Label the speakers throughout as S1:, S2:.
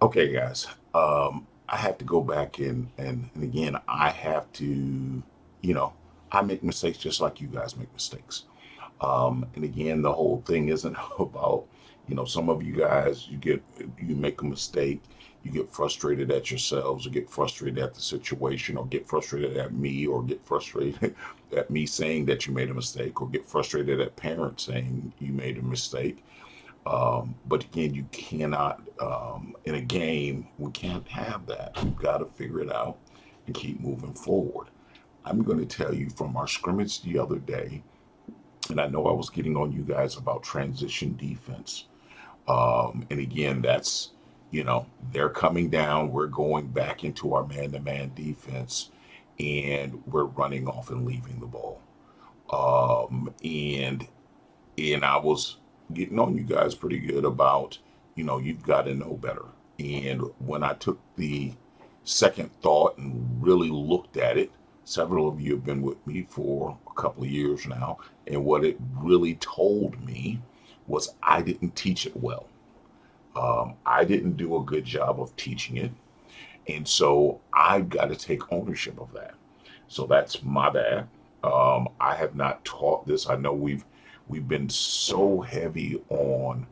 S1: Okay, guys. I have to go back and again, I have to, you know, I make mistakes just like you guys make mistakes. And again, the whole thing isn't about, some of you guys, you make a mistake, you get frustrated at yourselves, or get frustrated at the situation, or get frustrated at me, or get frustrated at me saying that you made a mistake, or get frustrated at parents saying you made a mistake. But again, you cannot, in a game, we can't have that. We've got to figure it out and keep moving forward. I'm going to tell you from our scrimmage the other day, and I know I was getting on you guys about transition defense. And again, that's, they're coming down. We're going back into our man to man defense, and we're running off and leaving the ball. And I was getting on you guys pretty good about, you've got to know better. And when I took the second thought and really looked at it, several of you have been with me for a couple of years now, and what it really told me was I didn't teach it well. I didn't do a good job of teaching it, and so I've got to take ownership of that. So that's my bad. I have not taught this. I know we've been so heavy on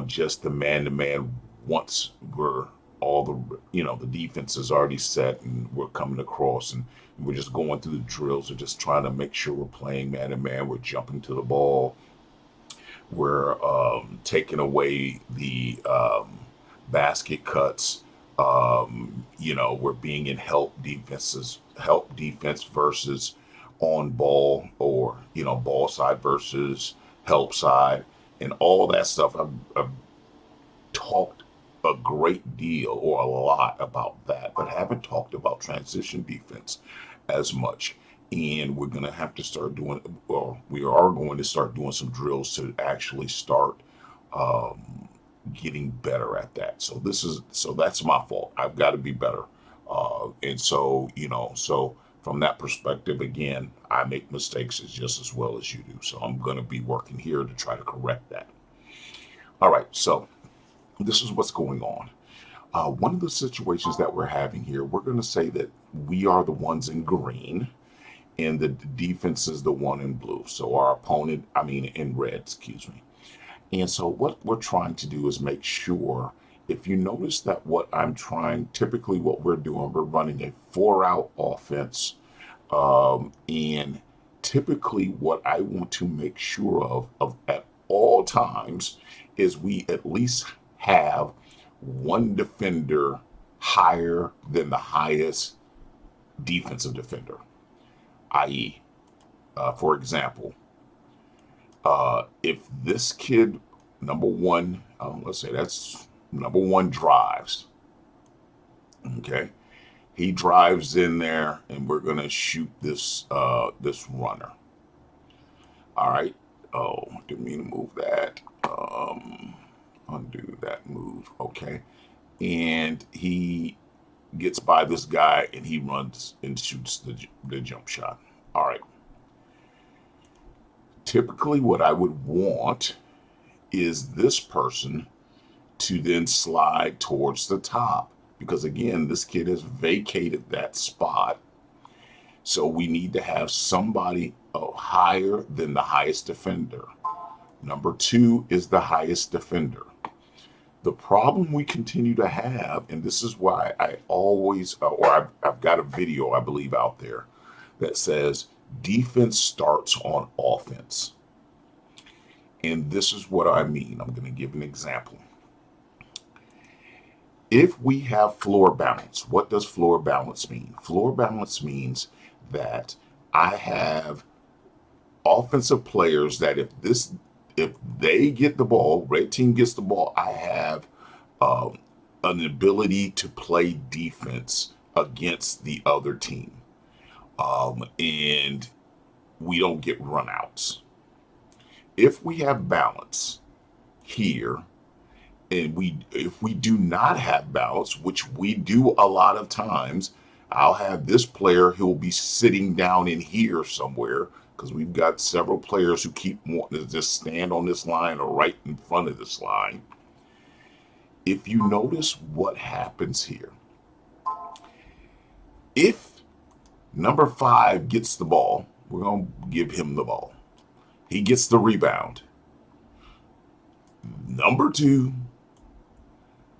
S1: just the man to man once we're all the defense is already set and we're coming across and we're just going through the drills. We're just trying to make sure we're playing man to man. We're jumping to the ball. We're taking away the basket cuts. We're being in help defense versus on ball, or ball side versus help side, and all that stuff. I've talked a great deal or a lot about that, but haven't talked about transition defense as much. And we're going to have to start doing, or we are going to start doing some drills to actually start getting better at that. So that's my fault. I've got to be better. And so, so from that perspective, again, I make mistakes just as well as you do. So I'm going to be working here to try to correct that. All right. So this is what's going on. One of the situations that we're having here, we're going to say that we are the ones in green and the defense is the one in blue. So our opponent, I mean, in red, excuse me. And so what we're trying to do is make sure, if you notice that typically what we're doing, we're running a 4 out offense. And typically what I want to make sure of at all times is we at least have one defender higher than the highest defensive defender, i.e., for example, if this kid, number one, let's say that's number one drives, okay, he drives in there, and we're gonna shoot this runner. All right. Oh, didn't mean to move that. Undo that move. Okay, and he gets by this guy, and he runs and shoots the jump shot. All right. Typically, what I would want is this person to then slide towards the top, because again, this kid has vacated that spot. So we need to have somebody higher than the highest defender. Number two is the highest defender. The problem we continue to have, and this is why I always, I've got a video, I believe, out there that says defense starts on offense. And this is what I mean. I'm going to give an example. If we have floor balance, what does floor balance mean? Floor balance means that I have offensive players that if they get the ball, red team gets the ball, I have um, an ability to play defense against the other team, and we don't get runouts. If we have balance here, and we if we do not have balance, which we do a lot of times, I'll have this player who will be sitting down in here somewhere, because we've got several players who keep wanting to just stand on this line or right in front of this line. if you notice what happens here, if number 5 gets the ball, we're going to give him the ball. He gets the rebound. Number 2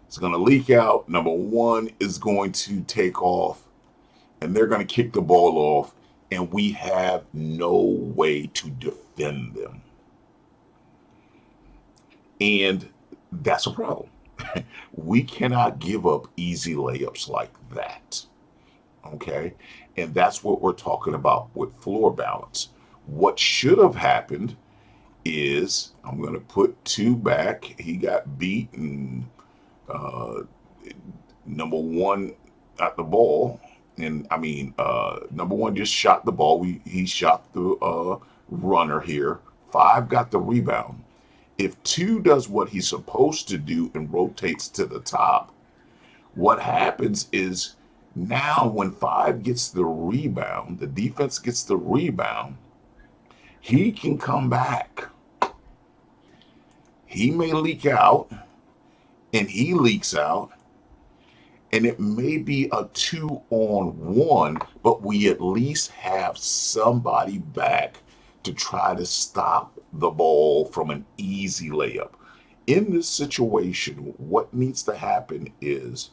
S1: is going to leak out. Number 1 is going to take off, and they're going to kick the ball off, and we have no way to defend them. And that's a problem. We cannot give up easy layups like that. Okay? And that's what we're talking about with floor balance. What should have happened is I'm going to put 2 back. He got beat, and number 1 got the ball. And I mean, number 1 just shot the ball. He shot the runner here. 5 got the rebound. If 2 does what he's supposed to do and rotates to the top, what happens is now when 5 gets the rebound, the defense gets the rebound, he can come back. He may leak out, and he leaks out, and it may be a 2-on-1, but we at least have somebody back to try to stop the ball from an easy layup. In this situation, what needs to happen is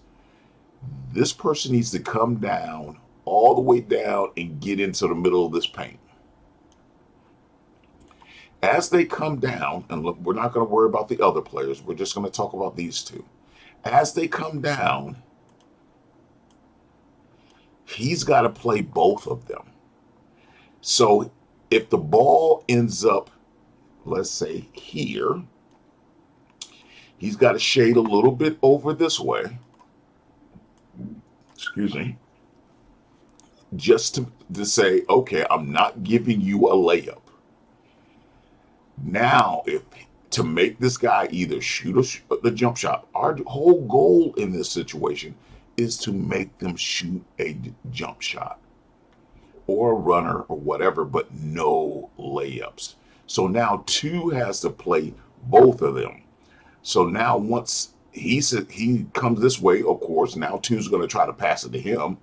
S1: this person needs to come down, all the way down, and get into the middle of this paint. As they come down, and look, we're not going to worry about the other players. We're just going to talk about these 2. As they come down, he's got to play both of them. So if the ball ends up, let's say, here, he's got to shade a little bit over this way. Excuse me. Just to say, okay, I'm not giving you a layup. Now, if to make this guy either shoot the jump shot, our whole goal in this situation is to make them shoot a jump shot or a runner or whatever, but no layups. So now 2 has to play both of them. So now once he comes this way, of course, now 2's going to try to pass it to him.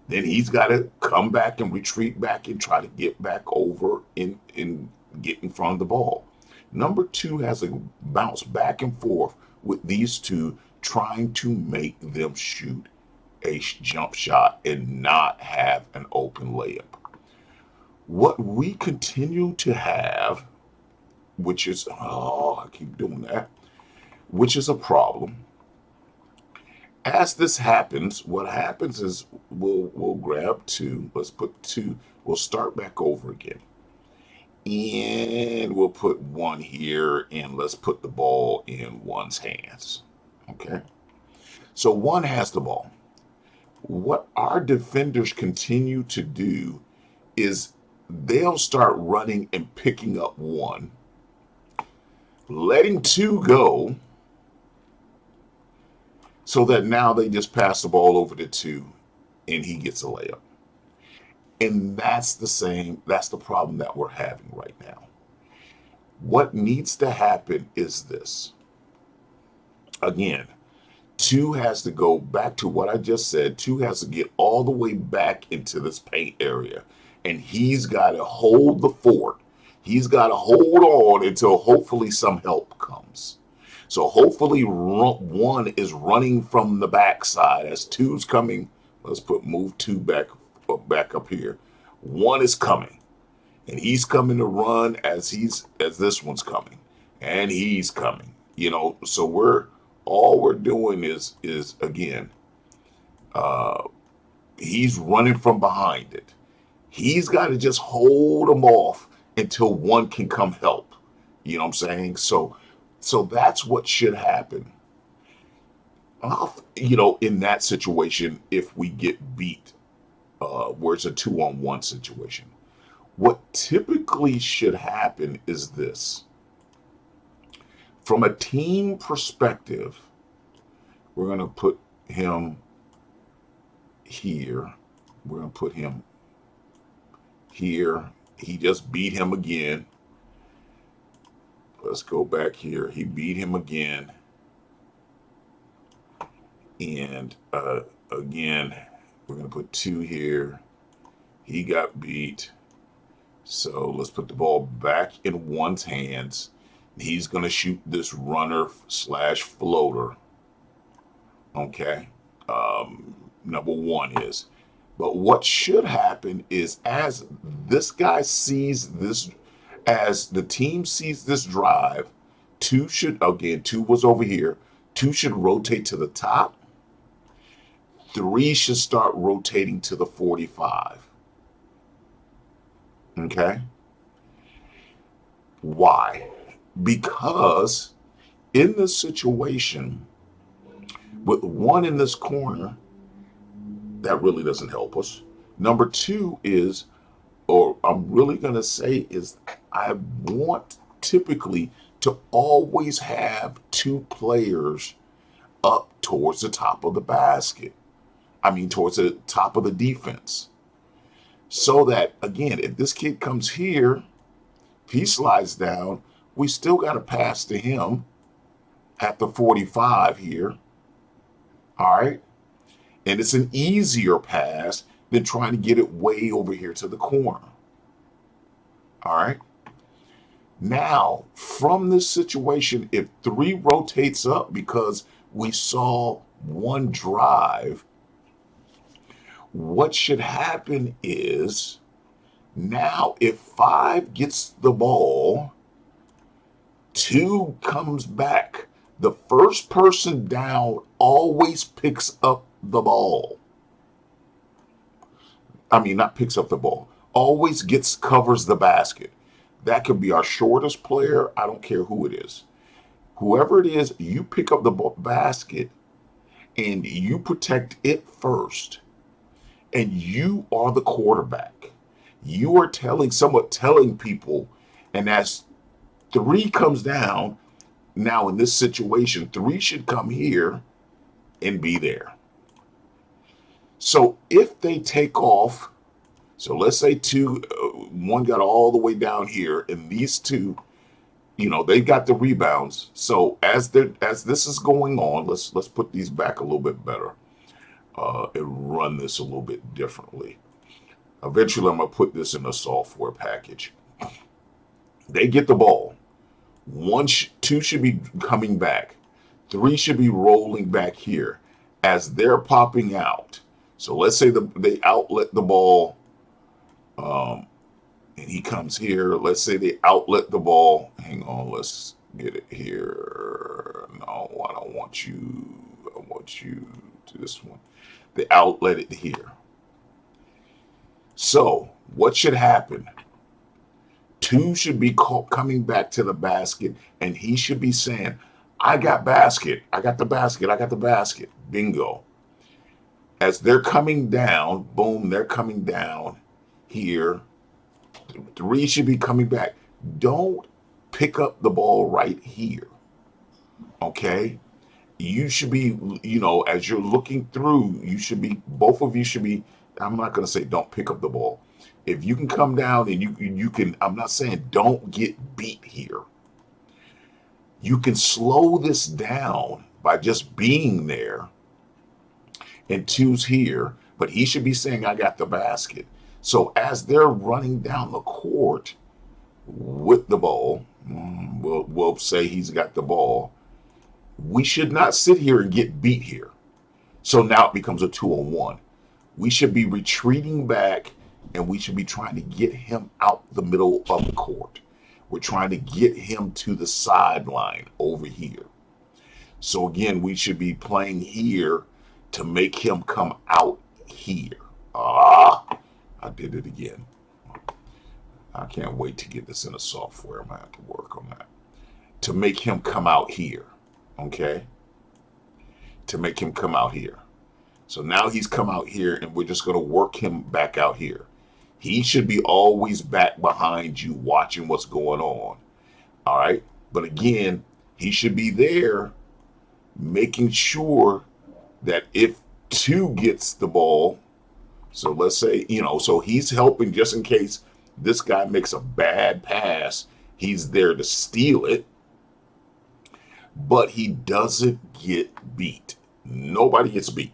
S1: Then he's got to come back and retreat back and try to get back over and get in front of the ball. Number 2 has to bounce back and forth with these 2, trying to make them shoot a jump shot and not have an open layup. What we continue to have, which is, I keep doing that, which is a problem. As this happens, what happens is we'll grab 2. Let's put 2. We'll start back over again. And we'll put 1 here, and let's put the ball in 1's hands. Okay? So 1 has the ball. What our defenders continue to do is they'll start running and picking up 1, letting 2 go, so that now they just pass the ball over to 2 and he gets a layup. And that's the problem that we're having right now. What needs to happen is this. Again, 2 has to go back to what I just said. 2 has to get all the way back into this paint area. And he's got to hold the fort. He's got to hold on until hopefully some help comes. So hopefully 1 is running from the backside as 2's coming. Let's move 2 back up here. 1 is coming. And he's coming to run as this one's coming. And he's coming. So all we're doing is again, he's running from behind it. He's got to just hold him off until 1 can come help. You know what I'm saying? So that's what should happen. In that situation, if we get beat, where it's a 2-on-1 situation, what typically should happen is this. From a team perspective, we're going to put him here. We're going to put him here. He just beat him again. Let's go back here. He beat him again. And again, we're going to put 2 here. He got beat. So let's put the ball back in one's hands. He's going to shoot this runner slash floater. Okay. Number 1 is. But what should happen is as this guy sees this, as the team sees this drive, 2 should, again, 2 was over here. 2 should rotate to the top. 3 should start rotating to the 45. Okay? Why? Because in this situation, with 1 in this corner, that really doesn't help us. Number 2 is, or I'm really going to say is, I want typically to always have 2 players up towards the top of the basket. Towards the top of the defense. So that, again, if this kid comes here, if he slides down, we still got to pass to him at the 45 here. All right. And it's an easier pass than trying to get it way over here to the corner. All right. Now, from this situation, if 3 rotates up because we saw 1 drive, what should happen is, now if 5 gets the ball, 2 comes back. The first person down always picks up the ball. Not picks up the ball. Always covers the basket. That could be our shortest player. I don't care who it is. Whoever it is, you pick up the basket and you protect it first. And you are the quarterback. You are telling people, and as 3 comes down, now in this situation, 3 should come here and be there. So if they take off, so let's say 1 got all the way down here, and these 2, they got the rebounds. So as this is going on, let's put these back a little bit better. And run this a little bit differently. Eventually, I'm going to put this in a software package. They get the ball. 2 should be coming back. 3 should be rolling back here as they're popping out. So let's say they outlet the ball, and he comes here. Let's say they outlet the ball. Hang on, let's get it here. No, I don't want you. I want you to this one. They outlet it here. So what should happen? 2 should be coming back to the basket, and he should be saying, I got basket. I got the basket. I got the basket. Bingo. As they're coming down, boom, they're coming down here. 3 should be coming back. Don't pick up the ball right here. Okay? You should be, as you're looking through, both of you should be, I'm not going to say don't pick up the ball. If you can come down and you can, I'm not saying don't get beat here. You can slow this down by just being there, and 2's here, but he should be saying, I got the basket. So as they're running down the court with the ball, we'll say he's got the ball. We should not sit here and get beat here. So now it becomes a 2-on-1. We should be retreating back, and we should be trying to get him out the middle of the court. We're trying to get him to the sideline over here. So again, we should be playing here to make him come out here. I did it again. I can't wait to get this in a software. I'm going to have to work on that. To make him come out here. Okay? To make him come out here. So now he's come out here, and we're just going to work him back out here. He should be always back behind you watching what's going on. All right? But again, he should be there making sure that if 2 gets the ball, so let's say, so he's helping just in case this guy makes a bad pass, he's there to steal it, but he doesn't get beat. Nobody gets beat.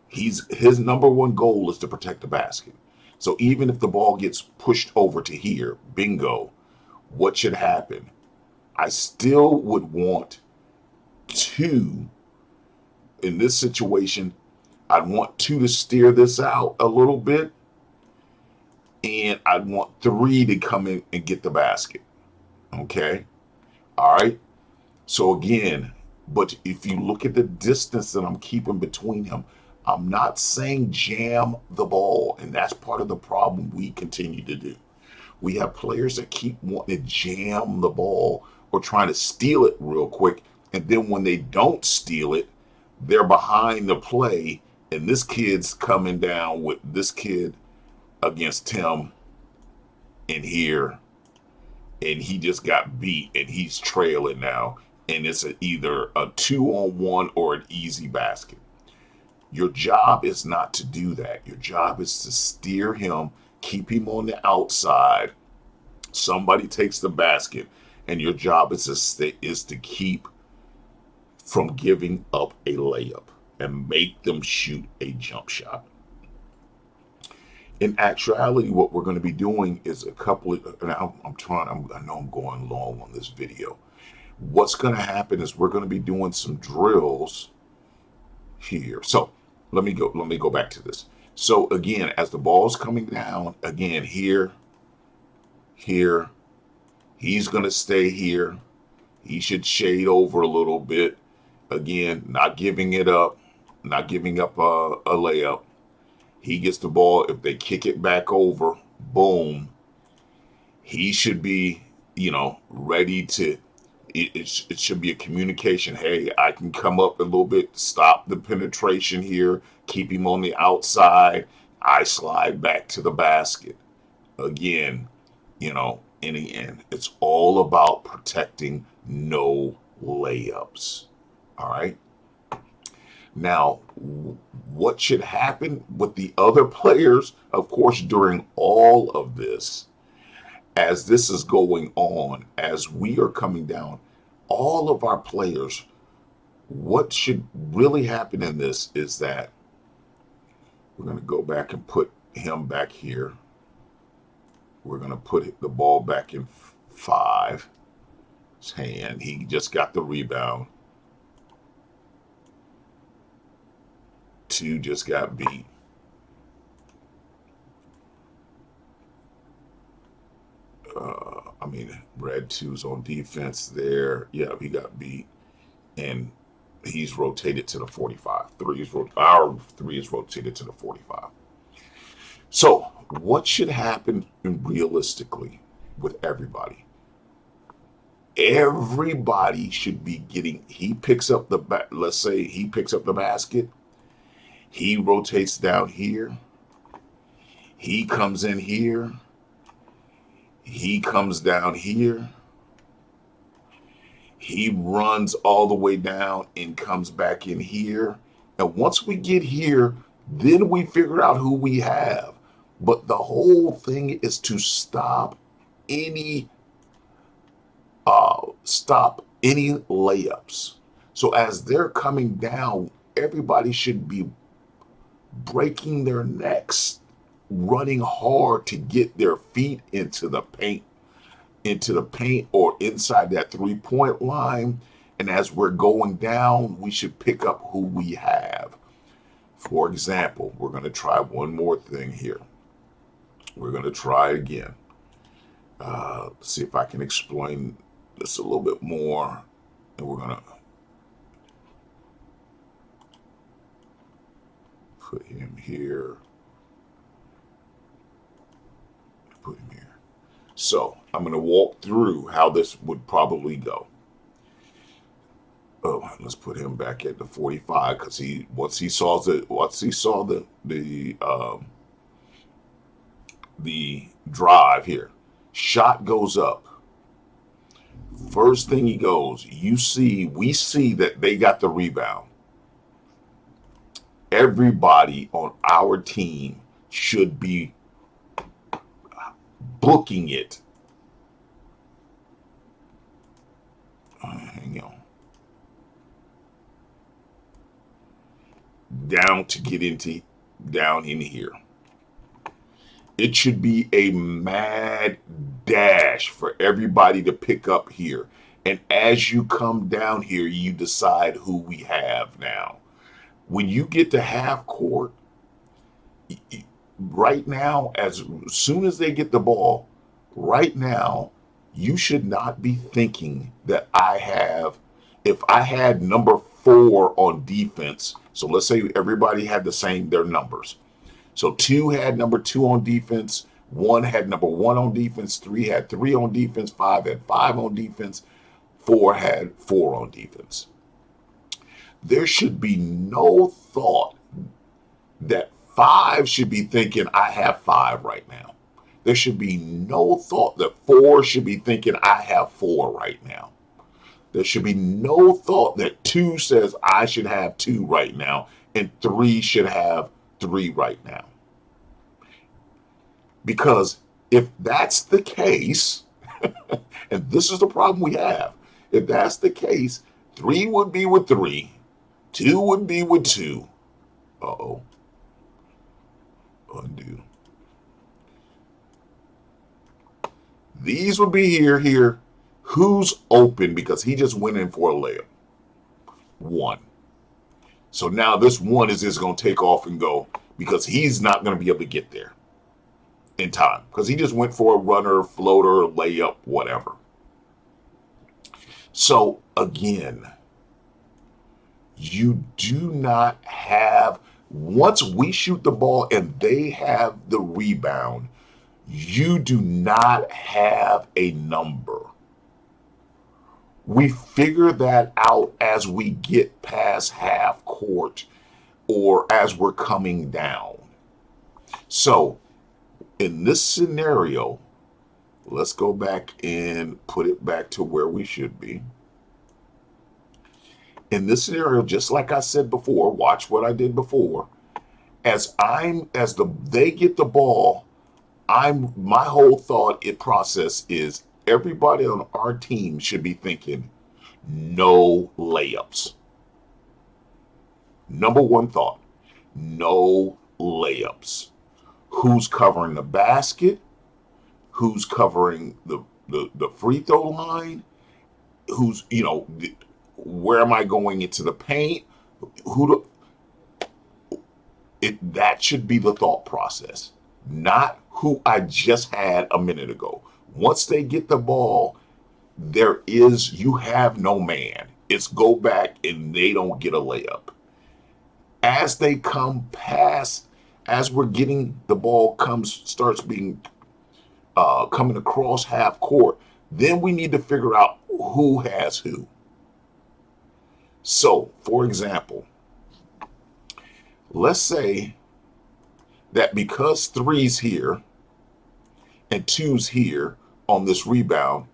S1: His number one goal is to protect the basket. So even if the ball gets pushed over to here, bingo, what should happen? I still would want two in this situation. I'd want two to steer this out a little bit, and I'd want three to come in and get the basket. Okay? All right? So again, but if you look at the distance that I'm keeping between them, I'm not saying jam the ball, and that's part of the problem we continue to do. We have players that keep wanting to jam the ball or trying to steal it real quick, and then when they don't steal it, they're behind the play, and this kid's coming down with this kid against Tim in here, and he just got beat, and he's trailing now, and it's either a 2-on-1 or an easy basket. Your job is not to do that. Your job is to steer him, keep him on the outside. Somebody takes the basket, and your job is to keep from giving up a layup and make them shoot a jump shot. In actuality, what we're going to be doing is a couple of, and I know I'm going long on this video. What's going to happen is we're going to be doing some drills here. So let me go back to this. So again, as the ball's coming down, again, here, he's going to stay here. He should shade over a little bit. Again, not giving up a layup. He gets the ball. If they kick it back over, boom, he should be, ready to, it should be a communication. Hey, I can come up a little bit, stop the penetration here, keep him on the outside. I slide back to the basket. Again, in the end, it's all about protecting no layups. All right. Now, what should happen with the other players, of course, during all of this, as this is going on, as we are coming down, all of our players, what should really happen in this is that we're going to go back and put him back here. We're going to put the ball back in 5's hand. He just got the rebound. 2 just got beat. Red 2's on defense there. Yeah, he got beat. And he's rotated to the 45. Our 3 is rotated to the 45. So what should happen realistically with everybody? Everybody should be getting, let's say he picks up the basket. He rotates down here. He comes in here. He comes down here. He runs all the way down and comes back in here. And once we get here, then we figure out who we have. But the whole thing is to stop any layups. So as they're coming down, everybody should be breaking their necks, running hard to get their feet into the paint or inside that 3-point line. And as we're going down, we should pick up who we have. For example, we're going to try one more thing here. We're going to try it again. See if I can explain this a little bit more. And we're going to put him here. Put him here. So I'm going to walk through how this would probably go. Oh, let's put him back at the 45 because once he saw the drive here, shot goes up. First thing he goes, we see that they got the rebound. Everybody on our team should be booking it. Hang on. down to get into down in here. It should be a mad dash for everybody to pick up here. And as you come down here, you decide who we have now. When you get to half court, right now, as soon as they get the ball, right now, you should not be thinking that if I had number 4 on defense, so let's say everybody had their numbers. So 2 had number 2 on defense, 1 had number 1 on defense, 3 had 3 on defense, 5 had 5 on defense, 4 had 4 on defense. There should be no thought that 5 should be thinking, I have 5 right now. There should be no thought that 4 should be thinking, I have 4 right now. There should be no thought that 2 says, I should have 2 right now, and 3 should have 3 right now. Because if that's the case, and this is the problem we have, if that's the case, 3 would be with 3, 2 would be with 2. Uh-oh. Undo. These would be here. Who's open because he just went in for a layup? 1. So now this 1 is just going to take off and go because he's not going to be able to get there in time because he just went for a runner, floater, layup, whatever. So again, you do not have, once we shoot the ball and they have the rebound, you do not have a number. We figure that out as we get past half court or as we're coming down. So in this scenario, let's go back and put it back to where we should be. In this scenario, just like I said before, watch what I did before. They get the ball, my whole process is everybody on our team should be thinking no layups. Number 1 thought, no layups. Who's covering the basket? Who's covering the free throw line? Who's, where am I going into the paint? That should be the thought process, not who I just had a minute ago. Once they get the ball, you have no man. It's go back and they don't get a layup. As they come past, as we're getting the ball starts being coming across half court, then we need to figure out who has who. So, for example, let's say that because 3's here and 2's here on this rebound,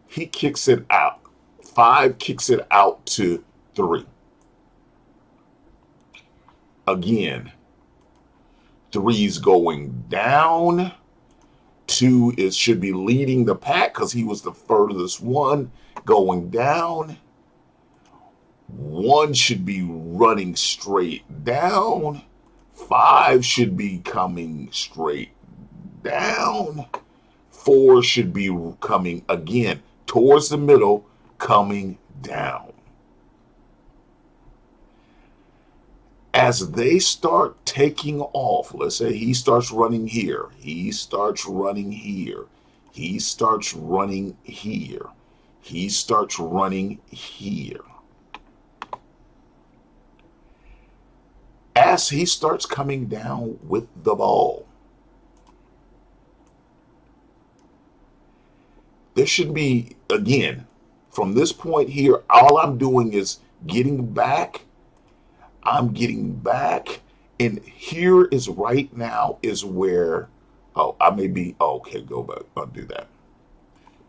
S1: he kicks it out. 5 kicks it out to 3. Again, 3's going down. 2 should be leading the pack because he was the furthest one going down. 1 should be running straight down. 5 should be coming straight down. 4 should be coming again towards the middle, coming down. As they start taking off, let's say he starts running here, he starts running here, he starts running here, he starts running here. As he starts coming down with the ball, there should be, again, from this point here, all I'm doing is getting back. I'm getting back. And here is right now is where, okay, go back, undo that.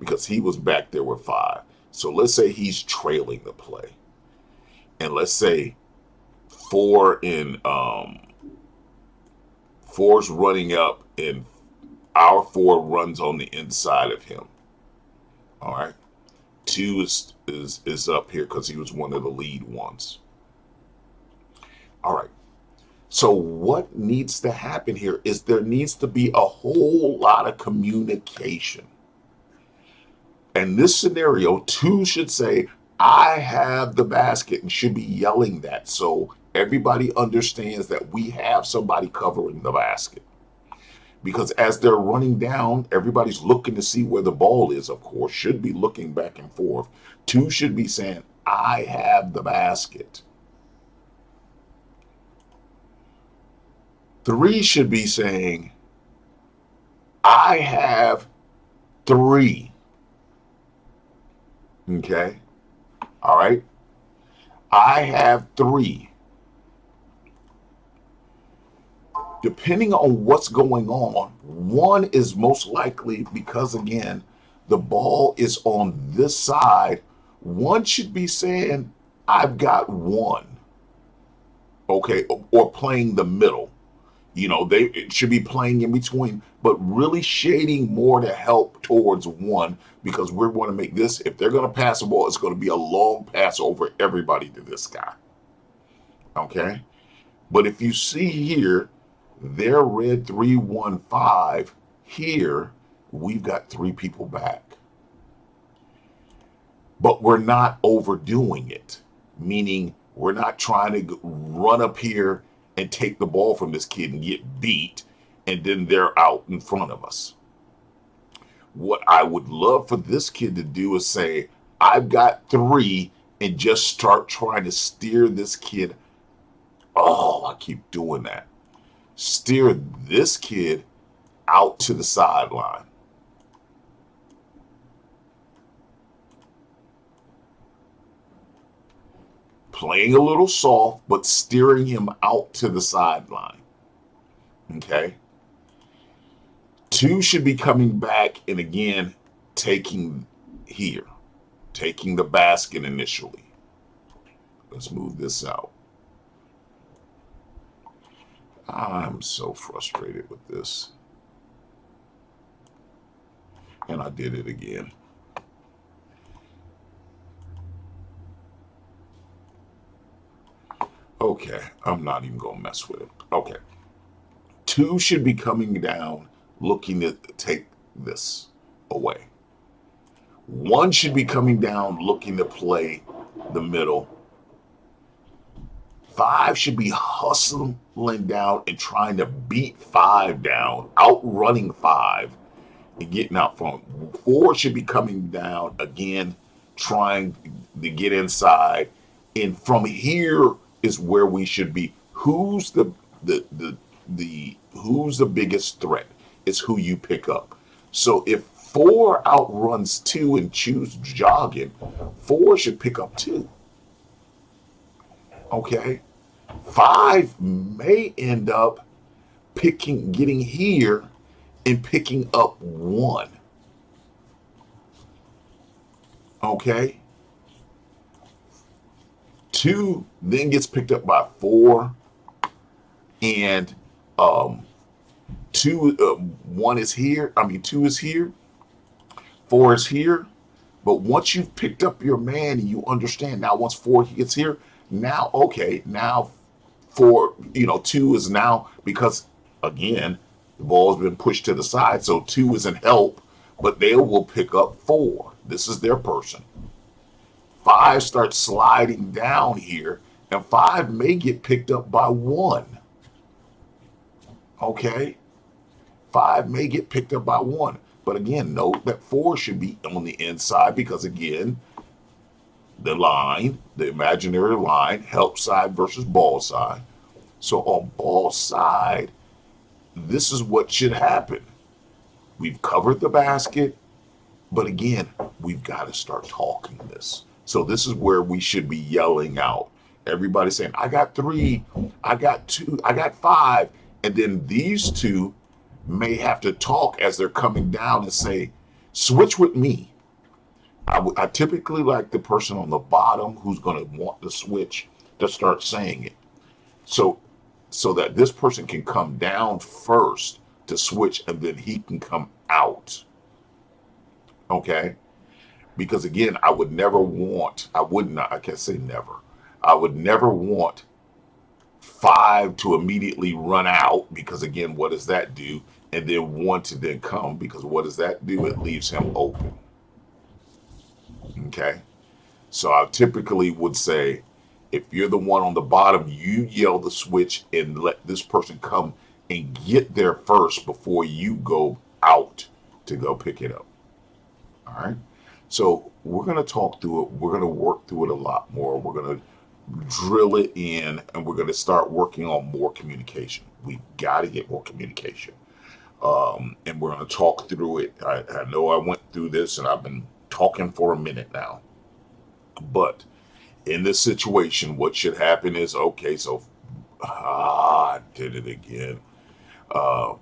S1: Because he was back there with 5. So let's say he's trailing the play. And let's say 4's running up and our 4 runs on the inside of him. All right. 2 is up here because he was one of the lead ones. All right. So what needs to happen here is there needs to be a whole lot of communication. In this scenario, two should say, I have the basket, and should be yelling that so everybody understands that we have somebody covering the basket. Because as they're running down, everybody's looking to see where the ball is, of course, should be looking back and forth. Two should be saying, I have the basket. Three should be saying, I have three. Okay. All right. I have three. Depending on what's going on, one is most likely because, again, the ball is on this side. One should be saying, I've got one. Okay. Or playing the middle. They should be playing in between, but really shading more to help towards one because we're going to make this, if they're going to pass the ball, it's going to be a long pass over everybody to this guy. Okay. But if you see here, they're red 3-1-5. Here, we've got three people back. But we're not overdoing it, meaning we're not trying to run up here and take the ball from this kid and get beat, and then they're out in front of us. What I would love for this kid to do is say, I've got three, and just start trying to steer this kid. Oh, I keep doing that. Steer this kid out to the sideline. Playing a little soft, but steering him out to the sideline. Okay. Two should be coming back and again taking here, taking the basket initially. Let's move this out. I'm so frustrated with this. And I did it again. Okay, I'm not even going to mess with it. Okay. Two should be coming down looking to take this away. One should be coming down looking to play the middle. Five should be hustling down and trying to beat five down, outrunning five and getting out front. Four should be coming down again, trying to get inside. And from here is where we should be. Who's the who's the biggest threat? It's who you pick up. So if four outruns two and choose jogging, four should pick up two. Okay. Five may end up getting here and picking up one. Okay. Two then gets picked up by four, and one is here. I mean, two is here. Four is here. But once you've picked up your man and you understand now, once four gets here, now okay, now four, two is now because again the ball's been pushed to the side, so two isn't help, but they will pick up four. This is their person. Five starts sliding down here, and five may get picked up by one. Okay? Five may get picked up by one. But again, note that four should be on the inside because, again, the line, the imaginary line, help side versus ball side. So on ball side, this is what should happen. We've covered the basket, but again, we've got to start talking this. So this is where we should be yelling out. Everybody saying, I got three, I got two, I got five. And then these two may have to talk as they're coming down and say, switch with me. I typically like the person on the bottom who's going to want the switch to start saying it. So that this person can come down first to switch and then he can come out. Okay? Because again, I can't say never. I would never want 5 to immediately run out, because again, what does that do? And then 1 to then come, because what does that do? It leaves him open. Okay. So I typically would say, if you're the one on the bottom, you yell the switch and let this person come and get there first before you go out to go pick it up. All right. So we're going to talk through it. We're going to work through it a lot more. We're going to drill it in, and we're going to start working on more communication. We got to get more communication. And we're going to talk through it. I know I went through this and I've been talking for a minute now, but in this situation, what should happen is, okay, so I did it again. Uh,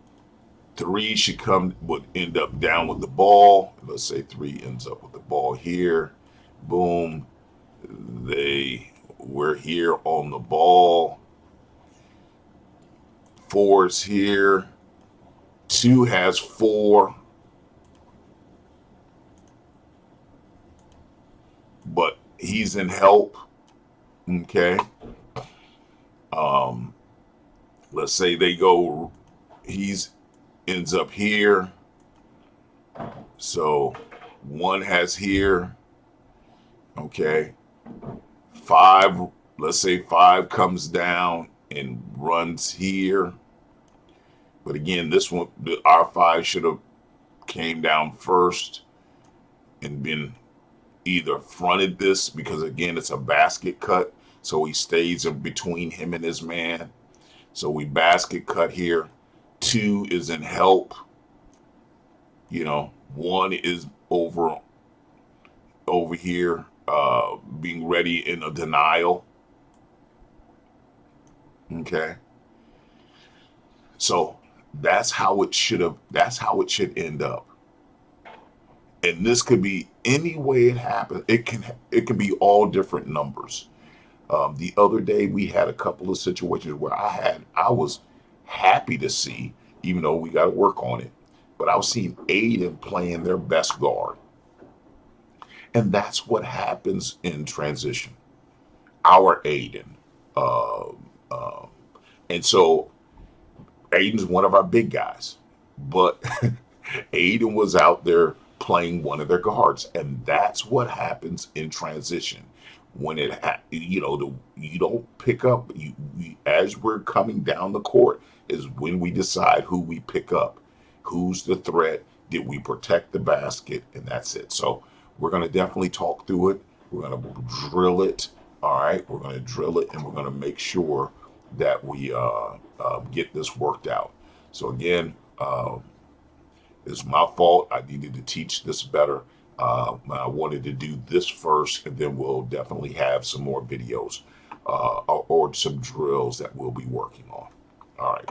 S1: 3 should would end up down with the ball. Let's say 3 ends up with the ball here. Boom. We're here on the ball. 4's here. 2 has 4. But he's in help. Okay. Um, let's say he's ends up here. So 1 has here. Okay. 5, let's say 5 comes down and runs here. But again, this one, our 5 should have came down first and been either fronted this, because again, it's a basket cut. So he stays in between him and his man. So we basket cut here. 2 is in help. 1 is over here, being ready in a denial. Okay. So that's how it should end up. And this could be any way it happens. It can be all different numbers. The other day we had a couple of situations where I was happy to see, even though we got to work on it, but I was seeing Aiden playing their best guard. And that's what happens in transition. Our Aiden. Uh, uh, and so Aiden's one of our big guys, but Aiden was out there playing one of their guards, and that's what happens in transition. When you don't pick up. As we're coming down the court is when we decide who we pick up, who's the threat. Did we protect the basket? And that's it. So we're going to definitely talk through it. We're going to drill it. All right, we're going to drill it, and we're going to make sure that we get this worked out. So again, it's my fault. I needed to teach this better. I wanted to do this first, and then we'll definitely have some more videos or some drills that we'll be working on. All right.